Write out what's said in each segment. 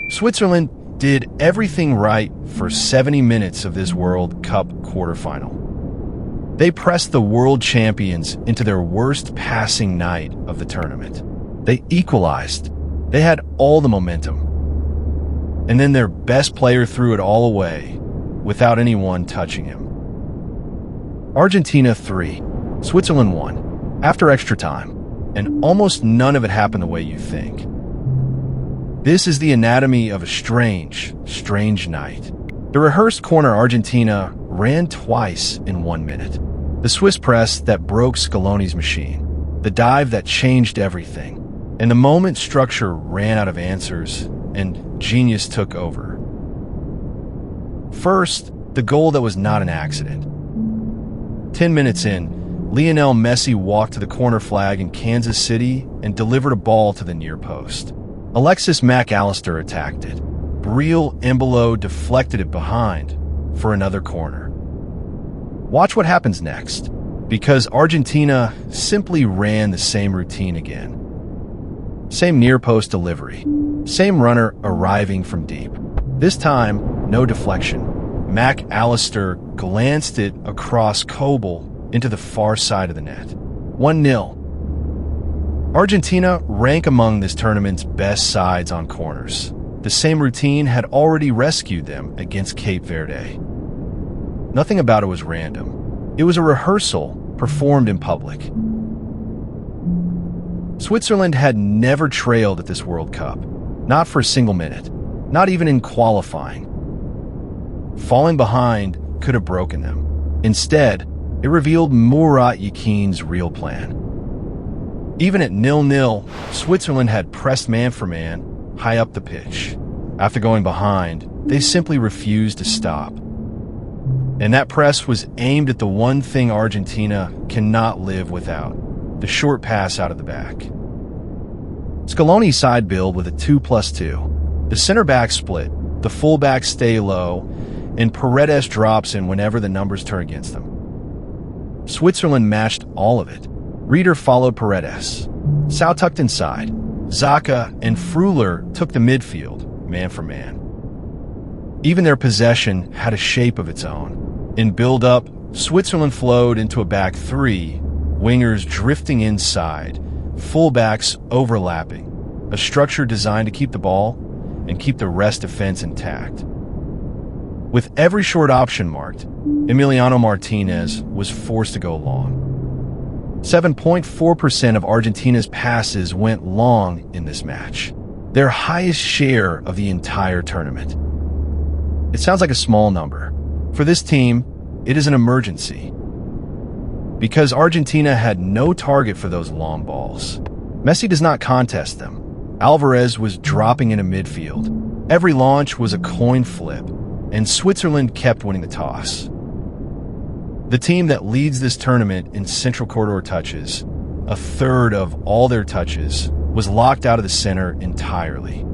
Switzerland did everything right for 70 minutes of this World Cup quarterfinal. They pressed the world champions into their worst passing night of the tournament. They equalized. They had all the momentum. And then their best player threw it all away without anyone touching him. Argentina 3, Switzerland 1, after extra time, and almost none of it happened the way you think. This is the anatomy of a strange night. The rehearsed corner Argentina ran twice in 1 minute. The Swiss press that broke Scaloni's machine. The dive that changed everything. And the moment structure ran out of answers and genius took over. First, the goal that was not an accident. 10 minutes in, Lionel Messi walked to the corner flag in Kansas City and delivered a ball to the near post. Alexis Allister attacked it. Breel Embolo deflected it behind for another corner. Watch what happens next, because Argentina simply ran the same routine again. Same near-post delivery. Same runner arriving from deep. This time, no deflection. Allister glanced it across Kobel into the far side of the net. 1-0. Argentina rank among this tournament's best sides on corners. The same routine had already rescued them against Cape Verde. Nothing about it was random. It was a rehearsal performed in public. Switzerland had never trailed at this World Cup, not for a single minute, not even in qualifying. Falling behind could have broken them. Instead, it revealed Murat Yakin's real plan. Even at 0-0, Switzerland had pressed man for man high up the pitch. After going behind, they simply refused to stop. And that press was aimed at the one thing Argentina cannot live without, the short pass out of the back. Scaloni side build with a 2+2. The center back split, the fullbacks stay low, and Paredes drops in whenever the numbers turn against them. Switzerland matched all of it. Reeder followed Paredes. Sau tucked inside. Xhaka and Freuler took the midfield, man for man. Even their possession had a shape of its own. In build-up, Switzerland flowed into a back three, wingers drifting inside, fullbacks overlapping, a structure designed to keep the ball and keep the rest defense intact. With every short option marked, Emiliano Martínez was forced to go long. 7.4% of Argentina's passes went long in this match, their highest share of the entire tournament. It sounds like a small number. For this team, it is an emergency. Because Argentina had no target for those long balls. Messi does not contest them. Alvarez was dropping into midfield. Every launch was a coin flip, and Switzerland kept winning the toss. The team that leads this tournament in central corridor touches, a third of all their touches, was locked out of the center entirely.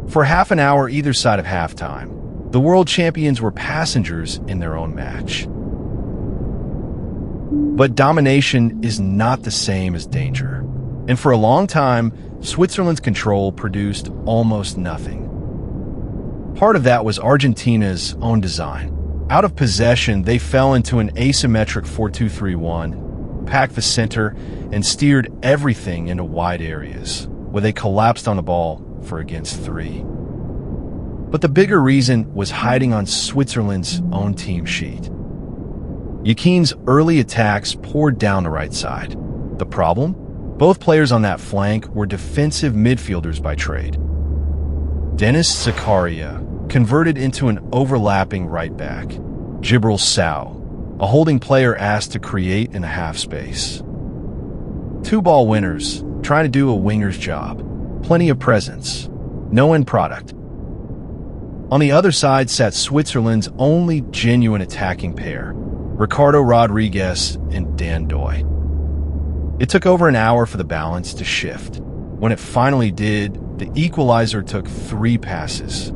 For half an hour either side of halftime, the world champions were passengers in their own match. But domination is not the same as danger. And for a long time, Switzerland's control produced almost nothing. Part of that was Argentina's own design. Out of possession, they fell into an asymmetric 4-2-3-1, packed the center, and steered everything into wide areas, where they collapsed on the ball for against three. But the bigger reason was hiding on Switzerland's own team sheet. Yakin's early attacks poured down the right side. The problem? Both players on that flank were defensive midfielders by trade. Dennis Zakaria converted into an overlapping right back. Breel Embolo, a holding player asked to create in a half space. Two ball winners trying to do a winger's job. Plenty of presence. No end product. On the other side sat Switzerland's only genuine attacking pair, Ricardo Rodriguez and Ndoye. It took over an hour for the balance to shift. When it finally did, the equalizer took 3 passes.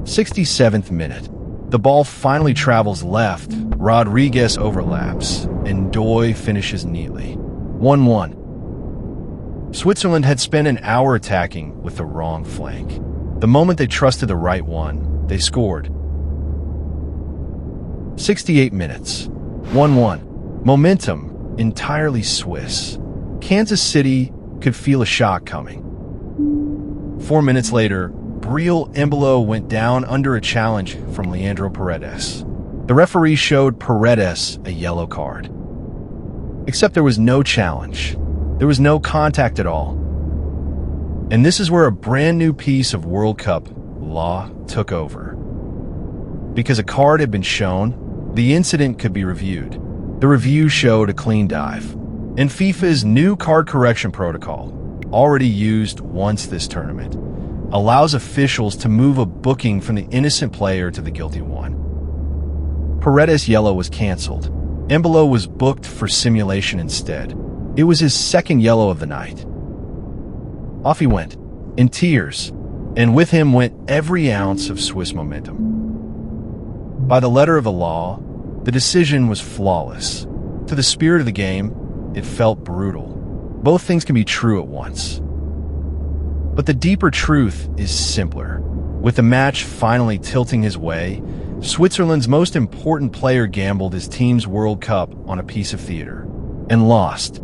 67th minute. The ball finally travels left, Rodriguez overlaps, and Ndoye finishes neatly. 1-1. Switzerland had spent an hour attacking with the wrong flank. The moment they trusted the right one, they scored. 68 minutes. 1-1. Momentum entirely Swiss. Kansas City could feel a shock coming. 4 minutes later, Breel Embolo went down under a challenge from Leandro Paredes. The referee showed Paredes a yellow card. Except there was no challenge. There was no contact at all. And this is where a brand new piece of World Cup law took over. Because a card had been shown, the incident could be reviewed. The review showed a clean dive. And FIFA's new card correction protocol, already used once this tournament, allows officials to move a booking from the innocent player to the guilty one. Paredes' yellow was cancelled. Embolo was booked for simulation instead. It was his second yellow of the night. Off he went, in tears, and with him went every ounce of Swiss momentum. By the letter of the law, the decision was flawless. To the spirit of the game, it felt brutal. Both things can be true at once. But the deeper truth is simpler. With the match finally tilting his way, Switzerland's most important player gambled his team's World Cup on a piece of theater and lost.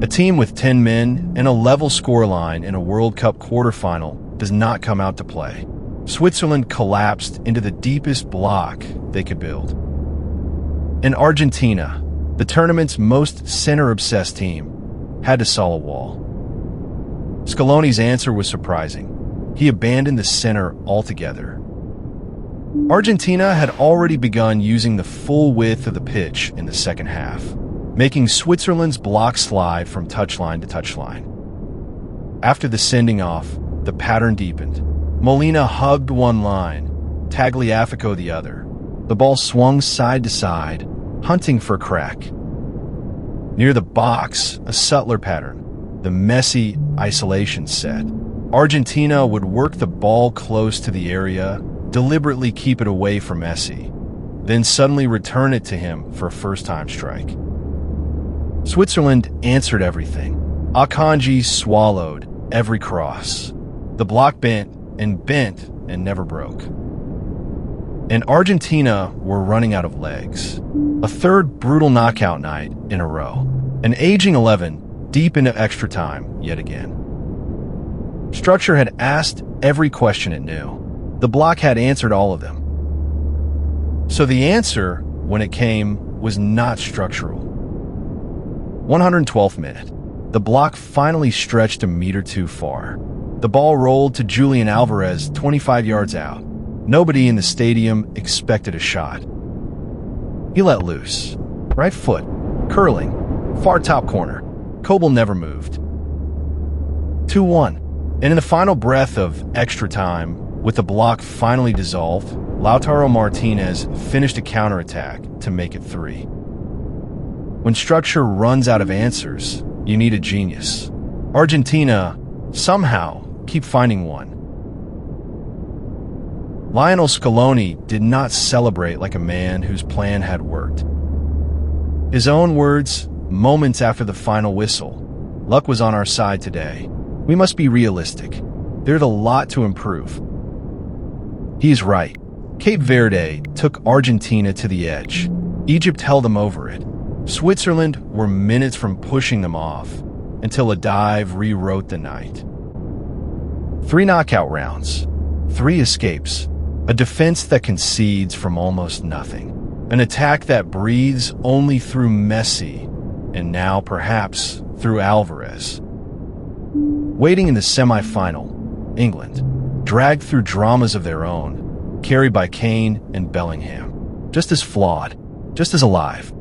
A team with 10 men and a level scoreline in a World Cup quarterfinal does not come out to play. Switzerland collapsed into the deepest block they could build. And Argentina, the tournament's most center-obsessed team, had to saw a wall. Scaloni's answer was surprising. He abandoned the center altogether. Argentina had already begun using the full width of the pitch in the second half, making Switzerland's block slide from touchline to touchline. After the sending off, the pattern deepened. Molina hugged one line, Tagliafico the other. The ball swung side to side, hunting for a crack. Near the box, a subtler pattern, the messy isolation set. Argentina would work the ball close to the area, deliberately keep it away from Messi, then suddenly return it to him for a first-time strike. Switzerland answered everything. Akanji swallowed every cross. The block bent and never broke. And Argentina were running out of legs. A third brutal knockout night in a row. An aging 11 deep into extra time yet again. Structure had asked every question it knew. The block had answered all of them. So the answer, when it came, was not structural. 112th minute. The block finally stretched a meter too far. The ball rolled to Julian Alvarez 25 yards out. Nobody in the stadium expected a shot. He let loose. Right foot, curling, far top corner. Kobel never moved. 2-1. And in the final breath of extra time, with the block finally dissolved, Lautaro Martínez finished a counterattack to make it 3. When structure runs out of answers, you need a genius. Argentina, somehow, keep finding one. Lionel Scaloni did not celebrate like a man whose plan had worked. His own words, moments after the final whistle, "Luck was on our side today. We must be realistic. There's a lot to improve." He's right. Cape Verde took Argentina to the edge. Egypt held them over it. Switzerland were minutes from pushing them off until a dive rewrote the night. 3 knockout rounds, 3 escapes, a defense that concedes from almost nothing, an attack that breathes only through Messi, and now perhaps through Alvarez. Waiting in the semi-final, England, dragged through dramas of their own, carried by Kane and Bellingham, just as flawed, just as alive.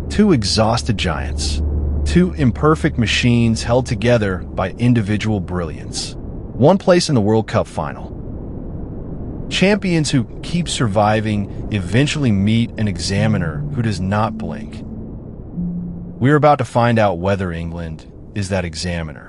2 exhausted giants, 2 imperfect machines held together by individual brilliance. 1 place in the World Cup final. Champions who keep surviving eventually meet an examiner who does not blink. We're about to find out whether England is that examiner.